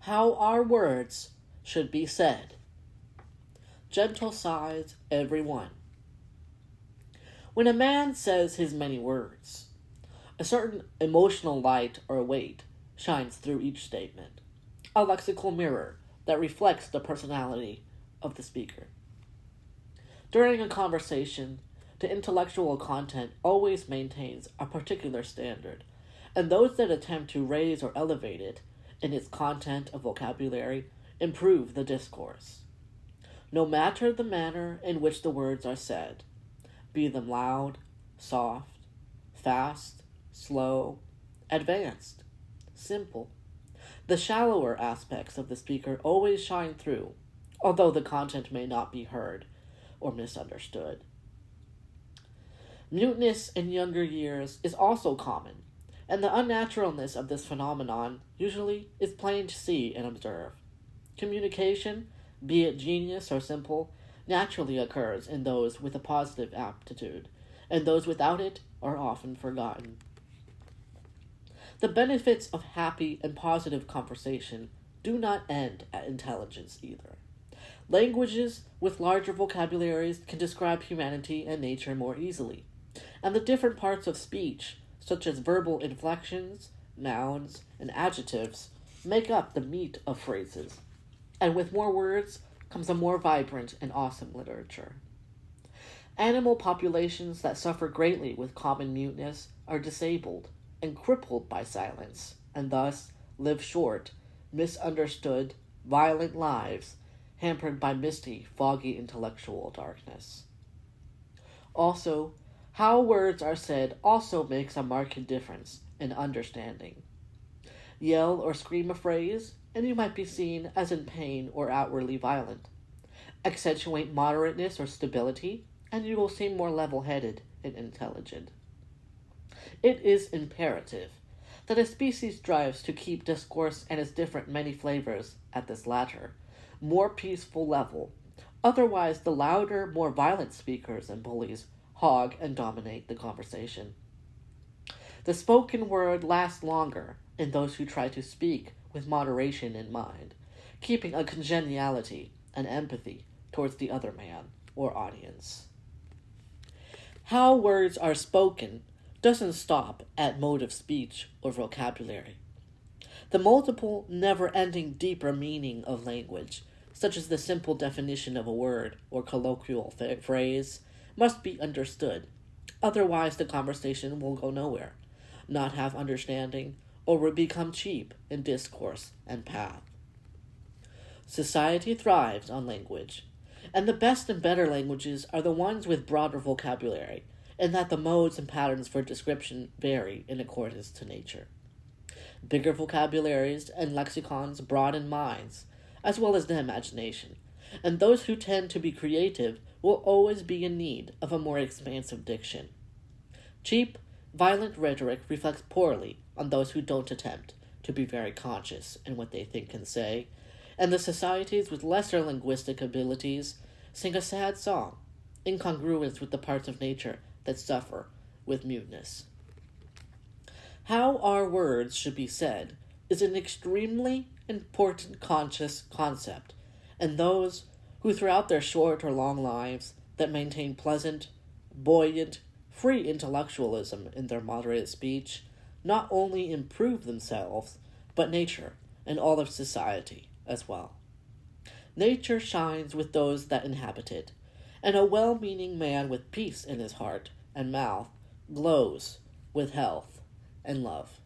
How our words should be said. Gentle sighs every one. When a man says his many words, a certain emotional light or weight shines through each statement, a lexical mirror that reflects the personality of the speaker. During a conversation, the intellectual content always maintains a particular standard, and those that attempt to raise or elevate it in its content of vocabulary improve the discourse. No matter the manner in which the words are said, be them loud, soft, fast, slow, advanced, simple, the shallower aspects of the speaker always shine through, although the content may not be heard or misunderstood. Muteness in younger years is also common, and the unnaturalness of this phenomenon usually is plain to see and observe. Communication, be it genius or simple, naturally occurs in those with a positive aptitude, and those without it are often forgotten. The benefits of happy and positive conversation do not end at intelligence either. Languages with larger vocabularies can describe humanity and nature more easily, and the different parts of speech, such as verbal inflections, nouns, and adjectives, make up the meat of phrases, and with more words comes a more vibrant and awesome literature. Animal populations that suffer greatly with common muteness are disabled and crippled by silence, and thus live short, misunderstood, violent lives, hampered by misty, foggy intellectual darkness. Also, how words are said also makes a marked difference in understanding. Yell or scream a phrase, and you might be seen as in pain or outwardly violent. Accentuate moderateness or stability, and you will seem more level-headed and intelligent. It is imperative that a species strives to keep discourse and its different many flavors at this latter, more peaceful level. Otherwise, the louder, more violent speakers and bullies hog and dominate the conversation. The spoken word lasts longer in those who try to speak with moderation in mind, keeping a congeniality and empathy towards the other man or audience. How words are spoken doesn't stop at mode of speech or vocabulary. The multiple, never-ending deeper meaning of language, such as the simple definition of a word or colloquial phrase, must be understood. Otherwise, the conversation will go nowhere, not have understanding, or will become cheap in discourse and path. Society thrives on language, and the best and better languages are the ones with broader vocabulary, in that the modes and patterns for description vary in accordance to nature. Bigger vocabularies and lexicons broaden minds, as well as the imagination, and those who tend to be creative will always be in need of a more expansive diction. Cheap, violent rhetoric reflects poorly on those who don't attempt to be very conscious in what they think and say, and the societies with lesser linguistic abilities sing a sad song, incongruous with the parts of nature that suffer with muteness. How our words should be said is an extremely important conscious concept, and those who throughout their short or long lives that maintain pleasant, buoyant, free intellectualism in their moderate speech not only improve themselves, but nature and all of society as well. Nature shines with those that inhabit it, and a well-meaning man with peace in his heart and mouth glows with health and love.